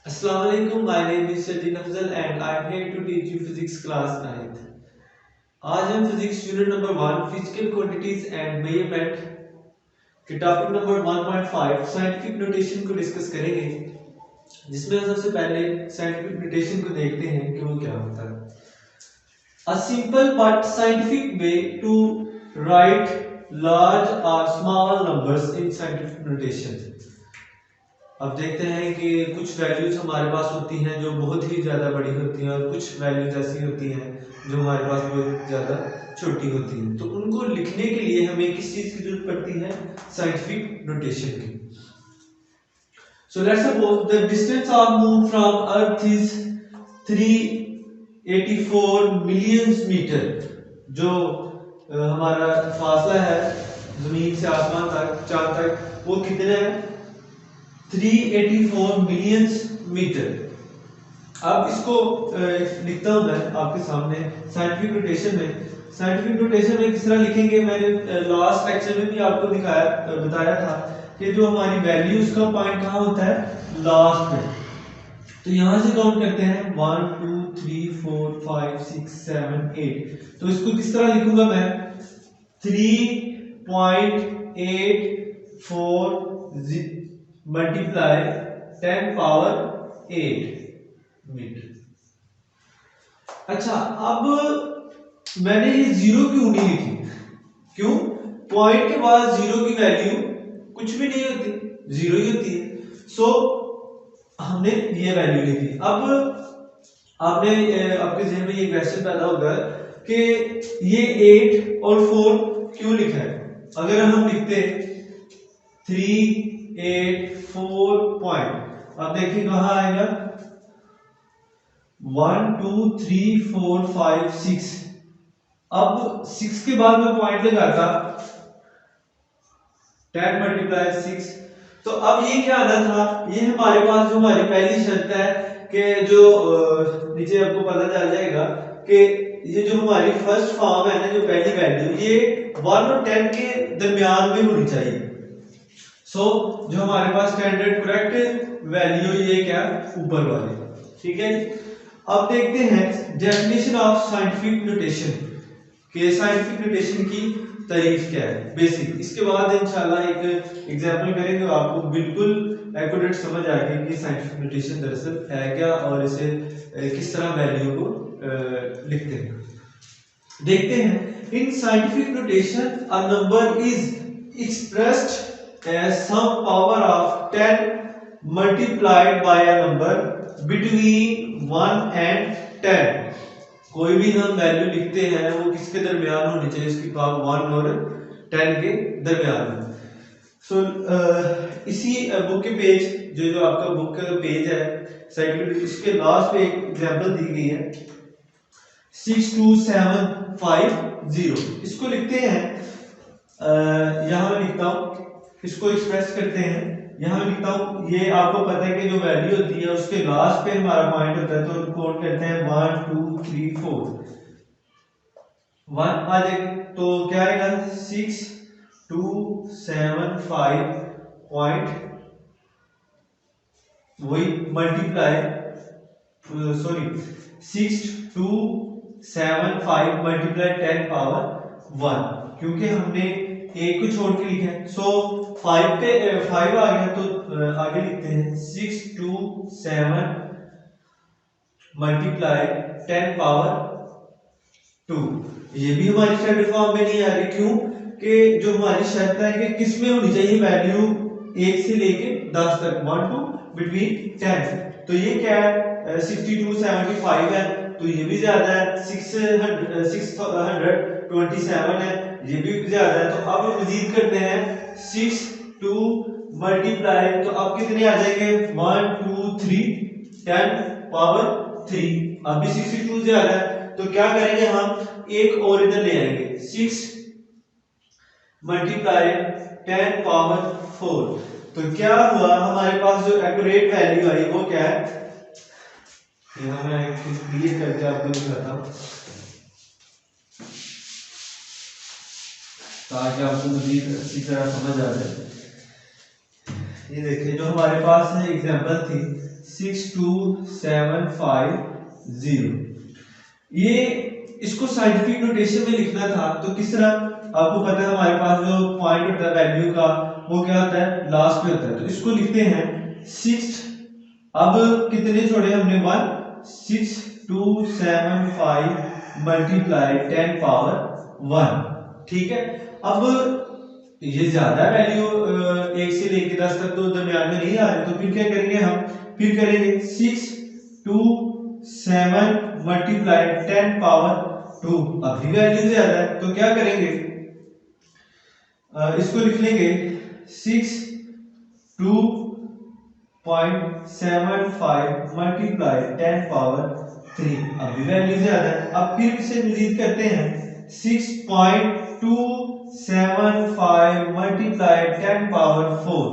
Assalamualaikum, my name is Sajid Afzal and I am here to teach you physics class 9th। आज हम physics unit number 1 physical quantities and measurement के topic number 1.5 scientific notation को discuss करेंगे, जिसमें हम सबसे पहले scientific notation को देखते हैं कि वो क्या होता है। A simple but scientific way to write large or small numbers in scientific notation। अब देखते हैं कि कुछ वैल्यूज हमारे पास होती हैं जो बहुत ही ज़्यादा बड़ी होती हैं और कुछ वैल्यूज ऐसी होती हैं जो हमारे पास बहुत ज़्यादा छोटी होती हैं। तो उनको लिखने के लिए हमें किस चीज़ की जरूरत पड़ती है? साइंटिफिक नोटेशन की। So let's suppose the distance of moon from earth is 384 million metre. जो हमारा फासला है जमीन से आसमान तक, चांद तक, वो कितना है? 384 मिलियन मीटर। अब इसको लिखता हूं मैं आपके सामने साइंटिफिक नोटेशन में। साइंटिफिक नोटेशन में किस तरह लिखेंगे, मैंने लास्ट लेक्चर में भी आपको बताया था कि जो हमारी वैल्यूज का पॉइंट कहाँ होता है? लास्ट में। तो यहां से काउंट करते हैं 1 2 3 4 5 6 7 8। तो इसको किस तरह लिखूंगा मैं? 3.84 मल्टीप्लाई 10 पावर 8 मीटर। अच्छा, अब मैंने ये जीरो क्यों नहीं लिखी? क्यों? पॉइंट के बाद जीरो की वैल्यू कुछ भी नहीं होती, जीरो ही होती है। सो हमने ये वैल्यू लिखी। अब आपने आपके जहन में ये क्वेश्चन पैदा होगा कि ये 8 और 4 क्यों लिखा है? अगर हम लिखते 384 पॉइंट, अब देखिए कहां आएगा? 1 2 3 4 5 6। अब 6 के बाद में पॉइंट लगाता 10 मल्टीप्लाई 6। तो अब ये क्या आना था? ये हमारे पास जो हमारी पहली शर्त है कि जो नीचे आपको पता चल जाएगा कि ये जो हमारी फर्स्ट फॉर्म है ना, जो पहली वैल्यू, ये 1 और 10 के दरमियान में होनी चाहिए। सो जो हमारे पास स्टैंडर्ड करेक्ट वैल्यू ये क्या? ऊपर वाली। ठीक है। अब देखते हैं डेफिनेशन ऑफ साइंटिफिक नोटेशन कि साइंटिफिक नोटेशन की तारीफ क्या है, बेसिक। इसके बाद इंशाल्लाह एक एग्जांपल करेंगे, आपको बिल्कुल एक्यूरेट समझ आएगी कि साइंटिफिक नोटेशन दरअसल है क्या और इसे किस तरह वैल्यू को लिखते हैं। देखते हैं, इन scientific notation a number is expressed as some power of 10 multiplied by a number between 1 and 10। कोई भी हम वैल्यू लिखते हैं वो किसके दरमियान होनी चाहिए? इसकी पावर 1 और 10 के दरमियान में। सो इसी बुक के पेज जो आपका बुक पेज है साइंटिफिक, इसके लास्ट पे एक एग्जांपल दी गई है 62750। इसको लिखते हैं, यहां मैं लिखता हूं, इसको एक्सप्रेस करते हैं। यहां लिखता हूं, ये आपको पता है कि जो वैल्यू होती है उसके लास्ट पे हमारा पॉइंट होता है, तो काउंट करते हैं 1 2 3 4 1 आ जाएगा। तो क्या आएगा? 6275 पॉइंट, वही मल्टीप्लाई 6275 मल्टीप्लाई 10 पावर 1, क्योंकि हमने एक को छोड़ के लिखा है। सो 5 पे 5 आ गया, तो आगे लिखते हैं 627 मल्टीप्लाई 10 पावर 2। ये भी हमारी स्टैंडर्ड फॉर्म में नहीं आ रही। क्यों? कि जो हमारी शर्त है कि किस में होनी चाहिए वैल्यू 1 से लेके 10 तक, 1 टू बिटवीन 10। तो ये क्या है? 6275 है, तो ये भी ज्यादा है। 627 है, ये भी ज्यादा है। तो अब मजीद करते हैं 6 2 मल्टीप्लाई, तो अब कितने आ जाएंगे? 1 2 3 10 पावर 3। अब भी 62 ज्यादा है, तो क्या करेंगे? हम एक और इधर ले आएंगे, 6 मल्टीप्लाई 10 पावर 4। तो क्या हुआ? हमारे पास जो एक्यूरेट वैल्यू आई वो क्या है? यहां मैं क्लियर करके आपको दिखाता हूं ताकि आपको मजीद अच्छी तरह समझ आ जाए। ये देखिए, जो हमारे पास एग्जांपल थी 62750। ये इसको साइंटिफिक नोटेशन में लिखना था तो किस तरह, आपको पता है हमारे पास जो पॉइंट होता है वैल्यू का वो क्या होता है, लास्ट में होता है। तो इसको लिखते हैं 6, अब कितने छोड़े हमने 1, 6275 मल्टीप्लाई 10 पावर 1, ठीक है। अब ये ज्यादा वैल्यू 1 से लेके 10 तक तो दरमियान में नहीं आ रही, तो फिर क्या करेंगे हम, फिर करेंगे 627 मल्टीप्लाई 10 पावर 2, अभी वैल्यू ज्यादा है तो क्या करेंगे, इसको लिख लेंगे 62.75 मल्टीप्लाई 10 पावर 3, अभी वैल्यू ज्यादा है। अब फिर इसे मजीद करते हैं 6.275 मल्टीप्लाई 10 पावर 4।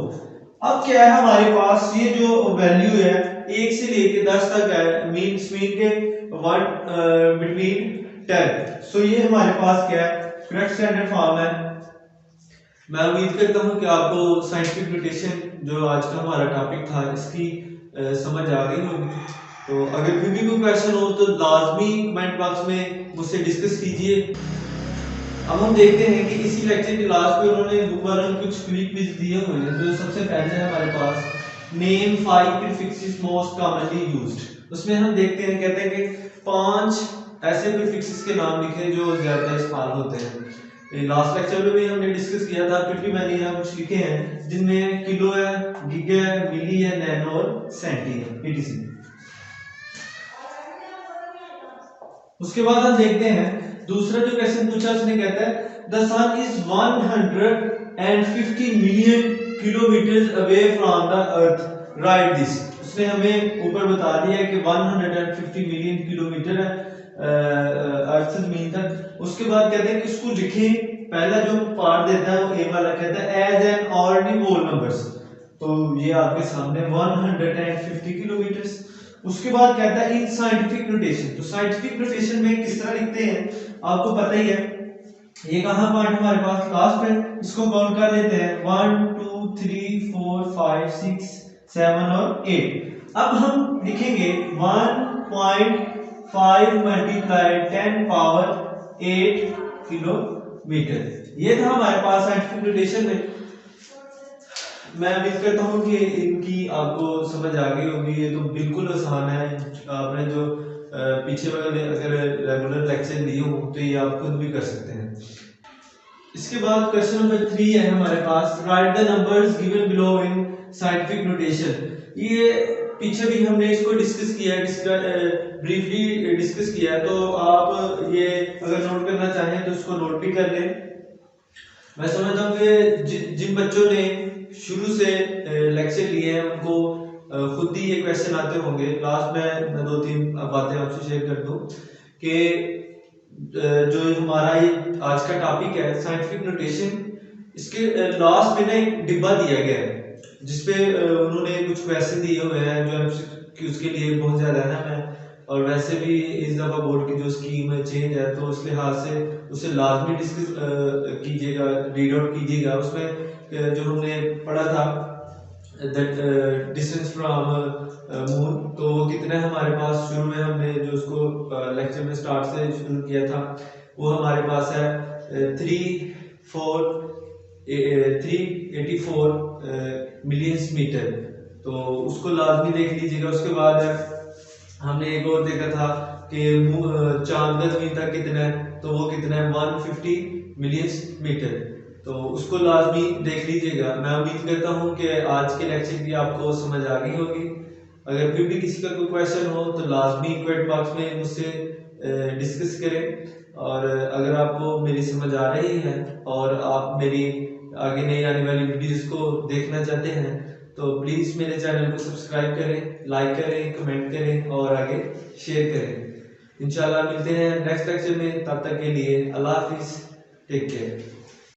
अब क्या है हमारे पास, ये जो वैल्यू है 1 से लेके 10 तक है, मीन के 1 बिटवीन 10, सो ये हमारे पास क्या है, करेक्ट स्टैंडर्ड फॉर्म है। मैं उम्मीद करता हूं कि आपको साइंटिफिक नोटेशन जो आज का हमारा टॉपिक था इसकी समझ आ गई होगी। तो अगर फिर भी कोई क्वेश्चन हो तो लाजमी कमेंट बॉक्स में मुझसे डिस्कस कीजिए। अब हम देखते हैं कि इसी लेक्चर के लास्ट में उन्होंने दोबारा कुछ क्विज दिए हुए हैं। जो सबसे पहले है हमारे पास name 5 prefixes most commonly used, उसमें हम देखते हैं, कहते हैं कि 5 ऐसे प्रीफिक्सेस के नाम लिखे जो ज्यादा इस्तेमाल होते हैं। लास्ट लेक्चर में भी हमने डिस्कस किया था, फिर भी मैंने यहाँ कुछ लिखे हैं जिनमें किलो है, गीगा है, मिली है, नैनो और सेंटी है, etc। उसके बाद हम देखते हैं दूसरा जो क्वेश्चन पूछा, उसने कहता है the sun is 150 million kilometre away from the earth, right this. उसने हमें ऊपर बता दिया है कि 150 मिलियन किलोमीटर है अर्थ से जमीन तक। उसके बाद कहते हैं कि इसको लिखें, पहला जो पार्ट देता है वो ए वाला कहता है as an ordinary whole numbers, तो ये आपके सामने 150 किलोमीटर। उसके बाद कहता है इन साइंटिफिक नोटेशन, तो साइंटिफिक नोटेशन में किस तरह लिखते हैं आपको पता ही है। ये कहां पार्ट हमारे पास लास्ट में, इसको काउंट कर लेते हैं 1 2 3 4 5 6 7 और 8। अब हम लिखेंगे 1.5 मल्टीप्लाई 10 पावर 8 किलोमीटर। ये था हमारे पास साइंटिफिक नोटेशन में। मैं उम्मीद करता हूँ कि इनकी आपको समझ आ गई होगी। ये तो बिल्कुल आसान है, आपने जो पीछे वाले अगर रेगुलर लेक्चर लिए हो तो ये आप खुद भी कर सकते हैं। इसके बाद क्वेश्चन नंबर 3 है हमारे पास, write the numbers given below in scientific notation. ये पीछे भी हमने इसको डिस्कस किया है, ब्रीफली डिस्कस किया है, तो आप ये अगर नोट करना चाहें तो इसको नोट भी कर लें। मैं समझता हूँ कि जिन बच्चों ने शुरू से लेक्चर लिए हैं उनको खुद ही ये क्वेश्चन आते होंगे। लास्ट में मैं 2-3 बातें आपसे शेयर कर दूं कि जो हमारा ये आज का टॉपिक है साइंटिफिक नोटेशन, इसके लास्ट में ना एक डिब्बा दिया गया है जिसपे उन्होंने कुछ क्वेश्चन दिए हुए हैं जो कि उसके लिए बहुत ज्यादा है ना, और वैसे भी इस दफा बोर्ड की जो स्कीम चेंज है तो उस लिहाज से उसे लाजमी डिस्कस कीजिएगा, रीड आउट कीजिएगा। उसमें जो हमने पढ़ा था डिस्टेंस फ्रॉम मून, तो वो कितना है हमारे पास, शुरू में हमने जो उसको लेक्चर में स्टार्ट से शुरू किया था वो हमारे पास है 384 मिलियन मीटर, तो उसको लाजमी देख लीजिएगा। उसके बाद हमने एक और देखा था कि चांद का जमीन तक कितना है, तो वो कितना है 150 मिलियन मीटर, तो उसको लाजमी देख लीजिएगा। मैं उम्मीद करता हूँ कि आज के लेक्चर की आपको समझ आ गई होगी। अगर फिर भी किसी का कोई क्वेश्चन हो तो लाजमी कमेंट बॉक्स में मुझसे डिस्कस करें, और अगर आपको मेरी समझ आ रही है और आप मेरी आगे नई आने वाली वीडियोस को देखना चाहते हैं तो प्लीज़ मेरे चैनल को सब्सक्राइब करें, लाइक करें, कमेंट करें और आगे शेयर करें। इंशाल्लाह मिलते हैं नेक्स्ट लेक्चर में, तब तक के लिए अल्लाह हाफिज़, टेक केयर।